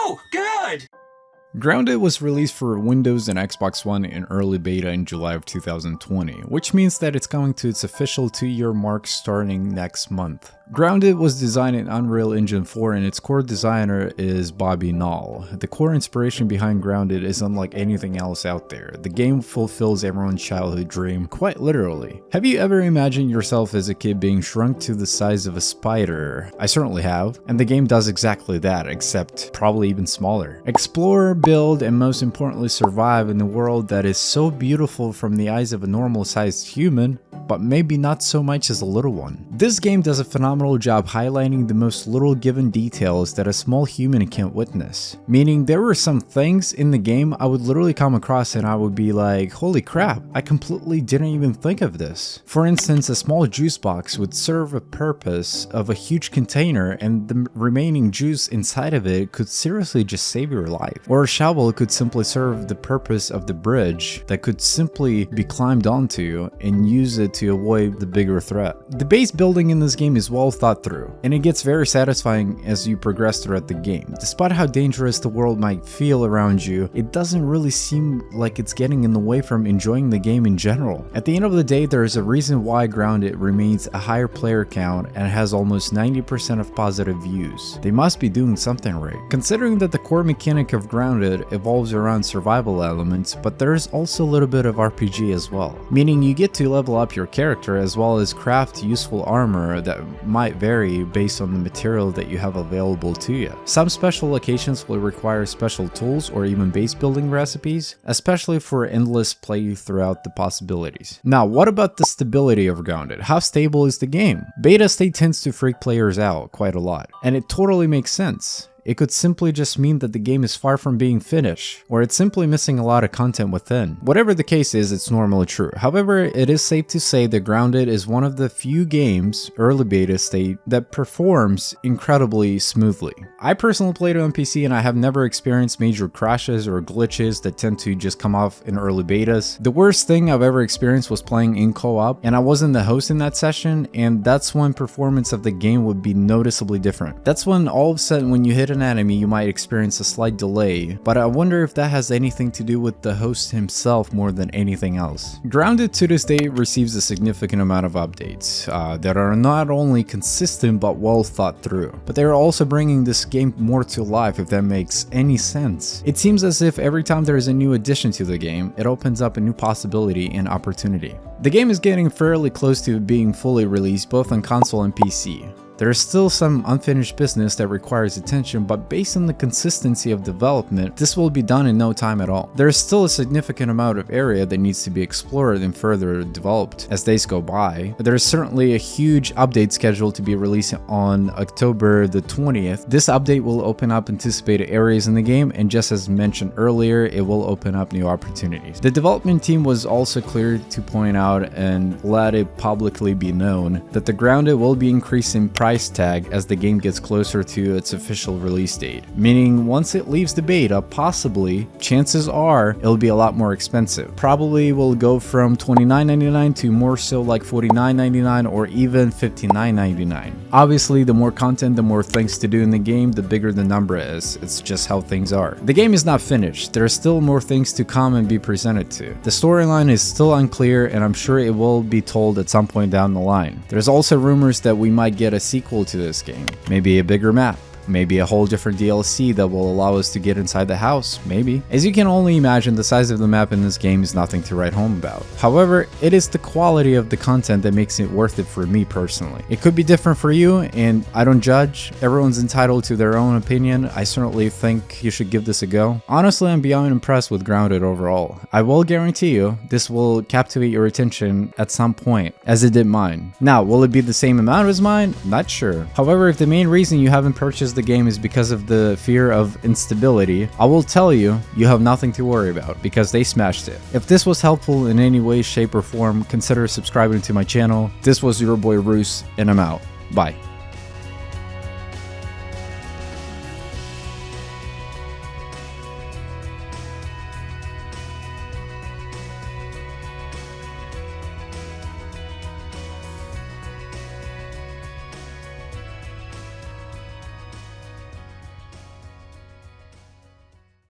Oh, good! Grounded was released for Windows and Xbox One in early beta in July of 2020, which means that it's coming to its official 2-year mark starting next month. Grounded was designed in Unreal Engine 4 and its core designer is Bobby Knoll. The core inspiration behind Grounded is unlike anything else out there. The game fulfills everyone's childhood dream, quite literally. Have you ever imagined yourself as a kid being shrunk to the size of a spider? I certainly have, and the game does exactly that, except probably even smaller. Explore, build, and most importantly survive in a world that is so beautiful from the eyes of a normal-sized human, but maybe not so much as a little one. This game does a phenomenal job highlighting the most little given details that a small human can't witness. Meaning there were some things in the game I would literally come across and I would be like, holy crap, I completely didn't even think of this. For instance, a small juice box would serve a purpose of a huge container and the remaining juice inside of it could seriously just save your life. Or a shovel could simply serve the purpose of the bridge that could simply be climbed onto and use it to avoid the bigger threat. The base building in this game is well thought through, and it gets very satisfying as you progress throughout the game. Despite how dangerous the world might feel around you, it doesn't really seem like it's getting in the way from enjoying the game in general. At the end of the day, there is a reason why Grounded remains a higher player count and has almost 90% of positive views. They must be doing something right. Considering that the core mechanic of Grounded evolves around survival elements, but there is also a little bit of RPG as well. Meaning you get to level up your character as well as craft useful armor that might vary based on the material that you have available to you. Some special locations will require special tools or even base building recipes, especially for endless play throughout the possibilities. Now, what about the stability of Grounded? How stable is the game? Beta state tends to freak players out quite a lot, and it totally makes sense. It could simply just mean that the game is far from being finished, or it's simply missing a lot of content within. Whatever the case is, it's normally true. However, it is safe to say that Grounded is one of the few games, early beta state, that performs incredibly smoothly. I personally played it on PC and I have never experienced major crashes or glitches that tend to just come off in early betas. The worst thing I've ever experienced was playing in co-op, and I wasn't the host in that session, and that's when performance of the game would be noticeably different. That's when all of a sudden when you hit an enemy you might experience a slight delay, but I wonder if that has anything to do with the host himself more than anything else. Grounded to this day receives a significant amount of updates that are not only consistent but well thought through, but they are also bringing this game more to life, if that makes any sense. It seems as if every time there is a new addition to the game, it opens up a new possibility and opportunity. The game is getting fairly close to being fully released both on console and PC. There is still some unfinished business that requires attention, but based on the consistency of development, this will be done in no time at all. There is still a significant amount of area that needs to be explored and further developed as days go by. There is certainly a huge update scheduled to be released on October the 20th. This update will open up anticipated areas in the game, and just as mentioned earlier, it will open up new opportunities. The development team was also clear to point out and let it publicly be known that the Grounded will be increasing price tag as the game gets closer to its official release date, meaning once it leaves the beta, possibly, chances are, it'll be a lot more expensive. Probably will go from $29.99 to more so like $49.99 or even $59.99. Obviously, the more content, the more things to do in the game, the bigger the number is. It's just how things are. The game is not finished. There are still more things to come and be presented to. The storyline is still unclear, and I'm sure it will be told at some point down the line. There's also rumors that we might get a sequel to this game, maybe a bigger map. Maybe a whole different DLC that will allow us to get inside the house, maybe. As you can only imagine, the size of the map in this game is nothing to write home about. However, it is the quality of the content that makes it worth it for me personally. It could be different for you, and I don't judge. Everyone's entitled to their own opinion. I certainly think you should give this a go. Honestly, I'm beyond impressed with Grounded overall. I will guarantee you, this will captivate your attention at some point, as it did mine. Now, will it be the same amount as mine? Not sure. However, if the main reason you haven't purchased the game is because of the fear of instability, I will tell you, you have nothing to worry about because they smashed it. If this was helpful in any way, shape, or form, consider subscribing to my channel. This was your boy Roos, and I'm out. Bye.